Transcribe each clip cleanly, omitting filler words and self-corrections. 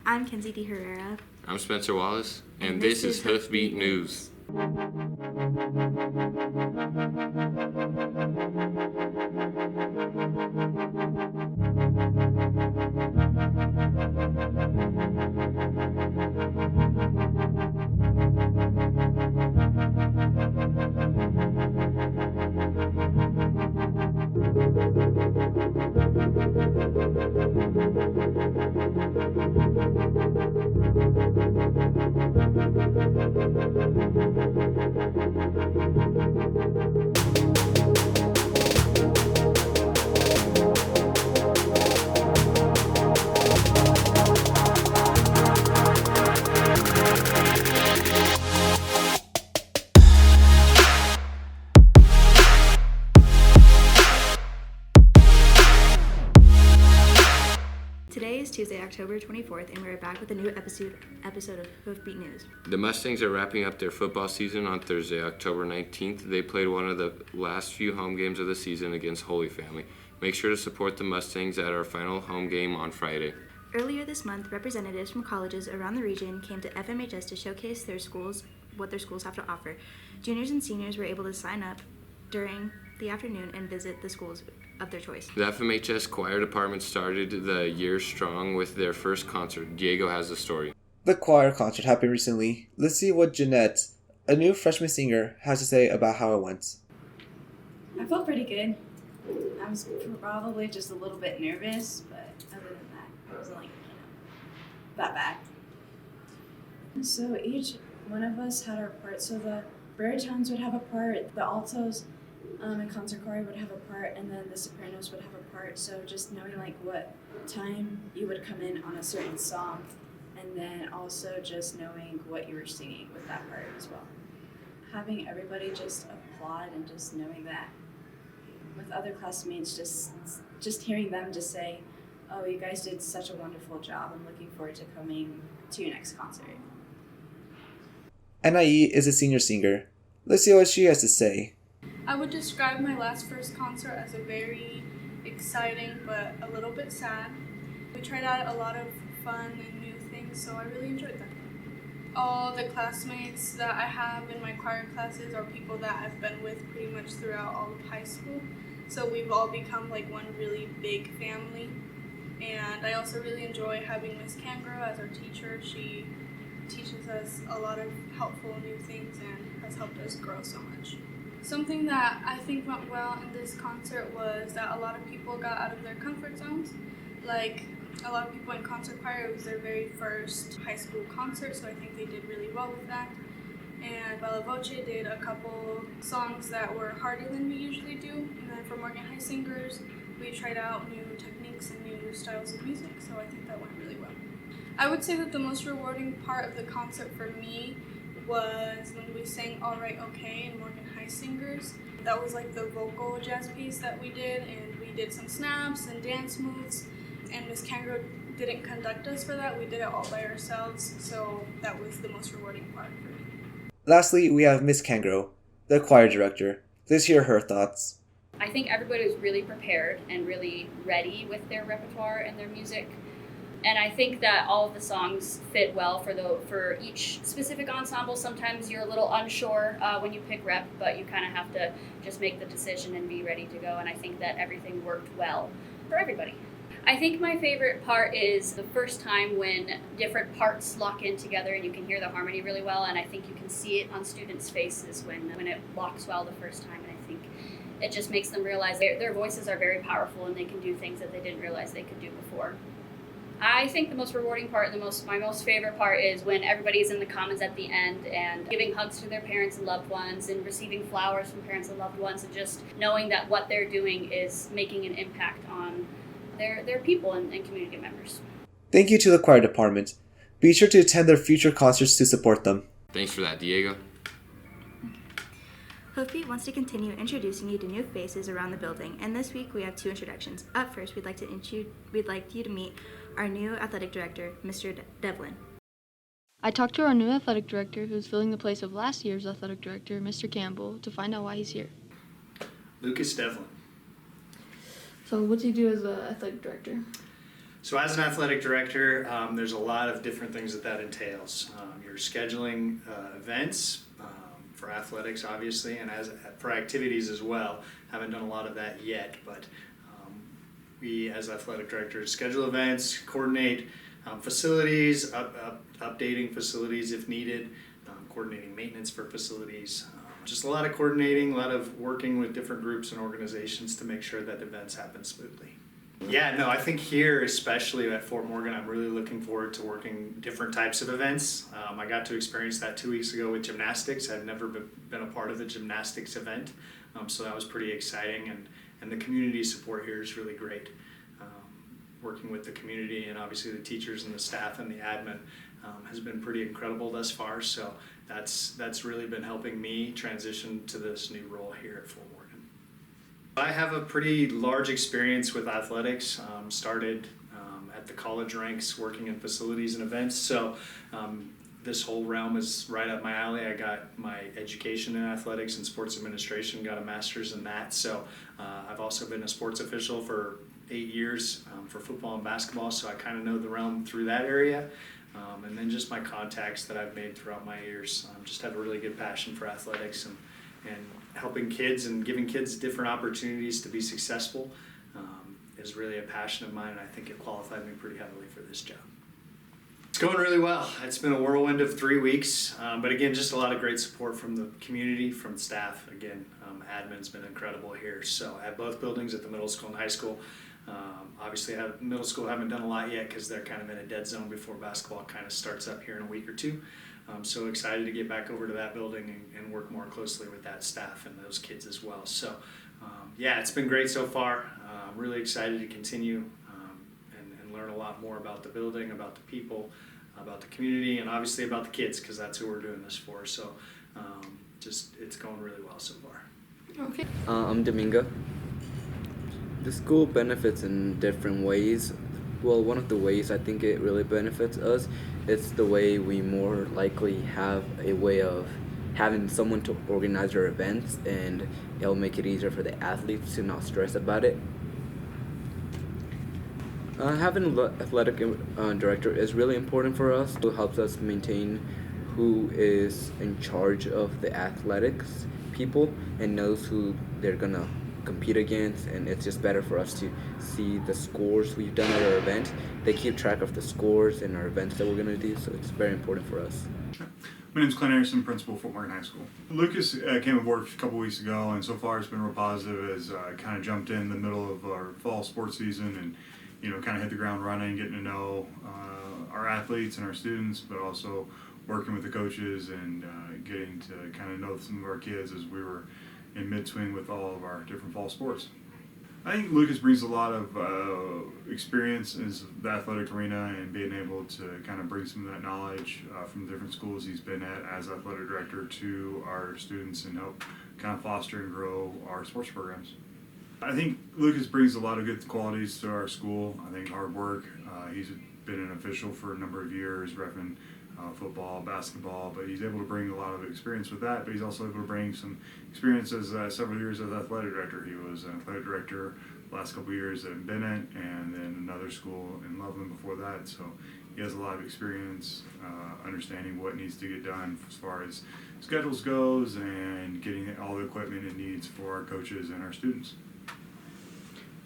I'm Kenzie DeHerrera. I'm Spencer Wallace, and this is Hoofbeat News. Today is Tuesday, October 24th, and we're back with a new episode of Hoofbeat News. The Mustangs are wrapping up their football season on Thursday, October 19th. They played one of the last few home games of the season against Holy Family. Make sure to support the Mustangs at our final home game on Friday. Earlier this month, representatives from colleges around the region came to FMHS to showcase what their schools have to offer. Juniors and seniors were able to sign up during the afternoon and visit the schools of their choice. The FMHS choir department started the year strong with their first concert. Diego has the story. The choir concert happened recently. Let's see what Jeanette, a new freshman singer, has to say about how it went. I felt pretty good. I was probably just a little bit nervous, but other than that, it wasn't that bad. So each one of us had our part. So the baritones would have a part, the altos and concert choir would have a part, and then the sopranos would have a part. So just knowing what time you would come in on a certain song, and then also just knowing what you were singing with that part as well. Having everybody just applaud and just knowing that with other classmates, just hearing them just say, "Oh, you guys did such a wonderful job. I'm looking forward to coming to your next concert." NIE is a senior singer. Let's see what she has to say. I would describe my first concert as a very exciting but a little bit sad. We tried out a lot of fun and new things, so I really enjoyed them. All the classmates that I have in my choir classes are people that I've been with pretty much throughout all of high school, so we've all become one really big family. And I also really enjoy having Miss Kangro as our teacher. She teaches us a lot of helpful new things and has helped us grow so much. Something that I think went well in this concert was that a lot of people got out of their comfort zones. A lot of people in concert choir, it was their very first high school concert, so I think they did really well with that. And Bella Voce did a couple songs that were harder than we usually do. And then for Morgan High Singers, we tried out new techniques and new styles of music, so I think that went really well. I would say that the most rewarding part of the concert for me was when we sang All Right Okay in Morgan High Singers. That was the vocal jazz piece that we did, and we did some snaps and dance moves, and Miss Kangro didn't conduct us for that. We did it all by ourselves, so that was the most rewarding part for me. Lastly, we have Miss Kangro, the choir director. Let's hear her thoughts. I think everybody was really prepared and really ready with their repertoire and their music. And I think that all of the songs fit well for each specific ensemble. Sometimes you're a little unsure when you pick rep, but you kind of have to just make the decision and be ready to go. And I think that everything worked well for everybody. I think my favorite part is the first time when different parts lock in together and you can hear the harmony really well. And I think you can see it on students' faces when it locks well the first time. And I think it just makes them realize their voices are very powerful and they can do things that they didn't realize they could do before. I think the most rewarding part, my most favorite part is when everybody's in the commons at the end and giving hugs to their parents and loved ones and receiving flowers from parents and loved ones, and just knowing that what they're doing is making an impact on their people and community members. Thank you to the choir department. Be sure to attend their future concerts to support them. Thanks for that, Diego. Hoofbeat wants to continue introducing you to new faces around the building, and this week we have 2 introductions. Up first, we'd like you to meet our new athletic director, Mr. Devlin. I talked to our new athletic director, who's filling the place of last year's athletic director, Mr. Campbell, to find out why he's here. Lucas Devlin. So what's he do as an athletic director? So as an athletic director, there's a lot of different things that entails. You're scheduling events for athletics, obviously, and for activities as well. Haven't done a lot of that yet, but we as athletic directors schedule events, coordinate facilities, updating facilities if needed, coordinating maintenance for facilities. Just a lot of coordinating, a lot of working with different groups and organizations to make sure that events happen smoothly. Yeah, no, I think here, especially at Fort Morgan, I'm really looking forward to working different types of events. I got to experience that 2 weeks ago with gymnastics. I've never been a part of the gymnastics event, so that was pretty exciting, and the community support here is really great. Working with the community and obviously the teachers and the staff and the admin has been pretty incredible thus far, so that's really been helping me transition to this new role here at Fort Morgan. I have a pretty large experience with athletics. Started at the college ranks working in facilities and events, so this whole realm is right up my alley. I got my education in athletics and sports administration, got a master's in that, so I've also been a sports official for 8 years for football and basketball, so I kind of know the realm through that area. And then just my contacts that I've made throughout my years. Just have a really good passion for athletics and helping kids and giving kids different opportunities to be successful is really a passion of mine, and I think it qualified me pretty heavily for this job. It's going really well. It's been a whirlwind of 3 weeks, but again, just a lot of great support from the community, from staff. Again, admin's been incredible here. So at both buildings, at the middle school and high school, obviously middle school haven't done a lot yet because they're kind of in a dead zone before basketball kind of starts up here in a week or two. So excited to get back over to that building and work more closely with that staff and those kids as well. So yeah, it's been great so far. I'm really excited to continue and learn a lot more about the building, about the people, about the community, and obviously about the kids, because that's who we're doing this for. So just it's going really well so far. Okay. I'm Domingo. The school benefits in different ways. Well, one of the ways I think it really benefits us is the way we more likely have a way of having someone to organize our events, and it'll make it easier for the athletes to not stress about it. Having an athletic director is really important for us. It helps us maintain who is in charge of the athletics people and knows who they're gonna compete against, and it's just better for us to see the scores we've done at our event. They keep track of the scores in our events that we're gonna do, so it's very important for us. My name is Clint Anderson, principal of Fort Morgan High School. Lucas came aboard a couple weeks ago, and so far it's been real positive as kind of jumped in the middle of our fall sports season and kind of hit the ground running, getting to know our athletes and our students, but also working with the coaches and getting to kind of know some of our kids as we were in mid-swing with all of our different fall sports. I think Lucas brings a lot of experience in the athletic arena and being able to kind of bring some of that knowledge from the different schools he's been at as athletic director to our students and help kind of foster and grow our sports programs. I think Lucas brings a lot of good qualities to our school. I think hard work. He's been an official for a number of years, reffing football, basketball, but he's able to bring a lot of experience with that, but he's also able to bring some experience as several years as athletic director. He was an athletic director the last couple of years at Bennett and then another school in Loveland before that, so he has a lot of experience understanding what needs to get done as far as schedules goes and getting all the equipment it needs for our coaches and our students.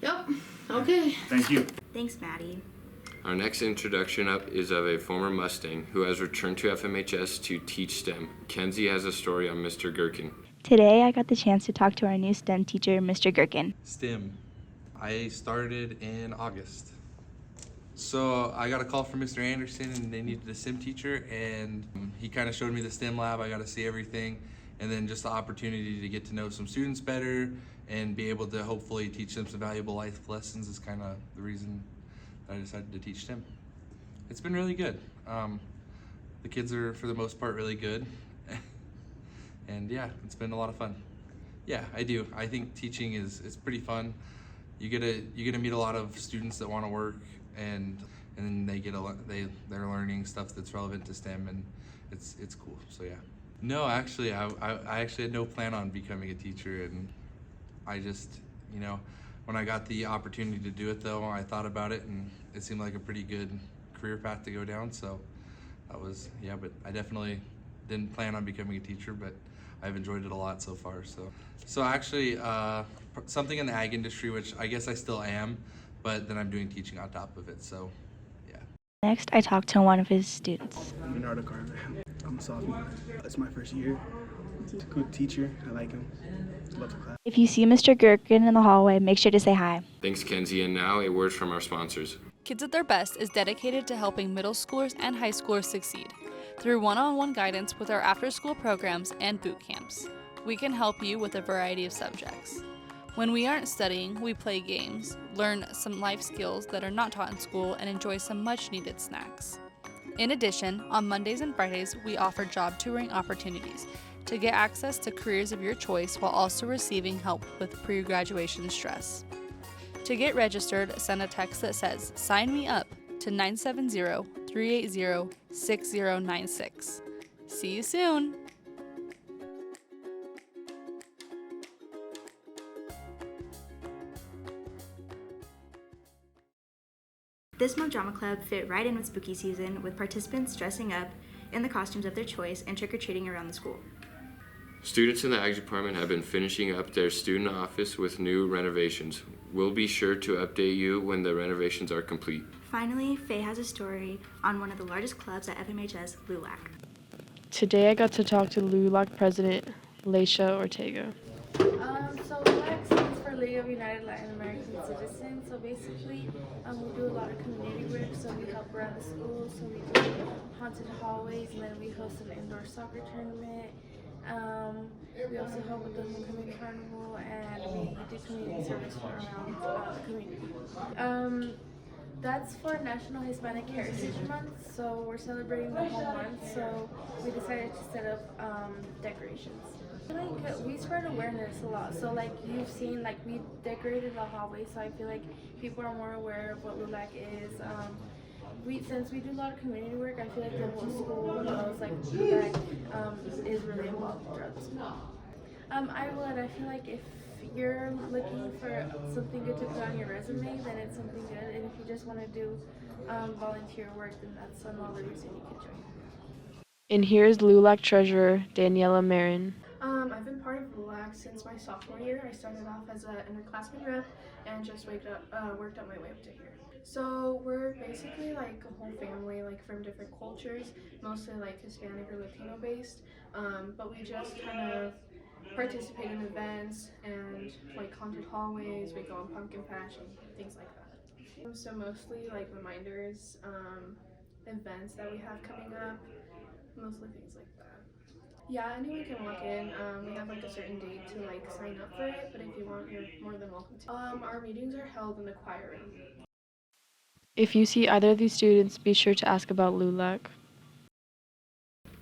Yep. Okay. Thank you. Thanks, Maddie. Our next introduction up is of a former Mustang who has returned to FMHS to teach STEM. Kenzie has a story on Mr. Gerken. Today, I got the chance to talk to our new STEM teacher, Mr. Gerken. STEM. I started in August. So I got a call from Mr. Anderson and they needed a STEM teacher, and he kind of showed me the STEM lab. I got to see everything, and then just the opportunity to get to know some students better and be able to hopefully teach them some valuable life lessons is kind of the reason I decided to teach STEM. It's been really good. The kids are, for the most part, really good. And yeah, it's been a lot of fun. Yeah, I do. I think teaching is pretty fun. You get to meet a lot of students that want to work, and then they're learning stuff that's relevant to STEM, and it's cool. So yeah. No, actually, I actually had no plan on becoming a teacher, and I just, When I got the opportunity to do it though, I thought about it and it seemed like a pretty good career path to go down. So that was, yeah, but I definitely didn't plan on becoming a teacher, but I've enjoyed it a lot so far. So actually something in the ag industry, which I guess I still am, but then I'm doing teaching on top of it, so yeah. Next, I talked to one of his students. I'm Garvin. I'm a sophomore. It's my first year. He's a good teacher. I like him. Love the class. If you see Mr. Gerken in the hallway, make sure to say hi. Thanks, Kenzie, and now a word from our sponsors. Kids at Their Best is dedicated to helping middle schoolers and high schoolers succeed. Through one-on-one guidance with our after-school programs and boot camps, we can help you with a variety of subjects. When we aren't studying, we play games, learn some life skills that are not taught in school, and enjoy some much-needed snacks. In addition, on Mondays and Fridays, we offer job touring opportunities to get access to careers of your choice while also receiving help with pre-graduation stress. To get registered, send a text that says, "Sign me up," to 970-380-6096. See you soon! This month Drama Club fit right in with spooky season, with participants dressing up in the costumes of their choice and trick-or-treating around the school. Students in the Ag Department have been finishing up their student office with new renovations. We'll be sure to update you when the renovations are complete. Finally, Faye has a story on one of the largest clubs at FMHS, LULAC. Today I got to talk to LULAC President Leisha Ortega. So LULAC stands for League of United Latin American Citizens. So basically, we do a lot of community work. So we help around the school. So we do haunted hallways, and then we host an indoor soccer tournament. We also help with the homecoming carnival, and we do community service around the community. That's for National Hispanic Heritage Month, so we're celebrating the whole month, so we decided to set up decorations. Like, we spread awareness a lot, so like you've seen, like we decorated the hallway, so I feel like people are more aware of what LULAC is. Since we do a lot of community work, I feel like the whole school knows like LULAC is really involved throughout the school. I would. I feel like if you're looking for something good to put on your resume, then it's something good. And if you just want to do volunteer work, then that's another reason you could join. And here's LULAC Treasurer Daniela Marin. I've been part of LULAC since my sophomore year. I started off as an underclassman rep and just worked up my way up to here. So we're basically like a whole family, like from different cultures, mostly like Hispanic or Latino based, but we just kind of participate in events and like haunted hallways. We go on pumpkin patch and things like that. So mostly like reminders, events that we have coming up, mostly things like that. Yeah, anyone can walk in. We have like a certain date to like sign up for it, but if you want, you're more than welcome to. Our meetings are held in the choir room. If you see either of these students, be sure to ask about LULAC.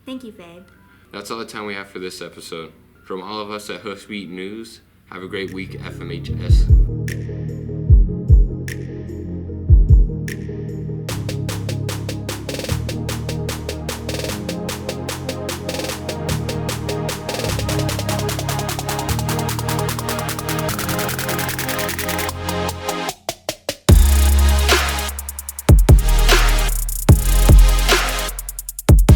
Thank you, Faye. That's all the time we have for this episode. From all of us at Hoofbeat News, have a great week, FMHS.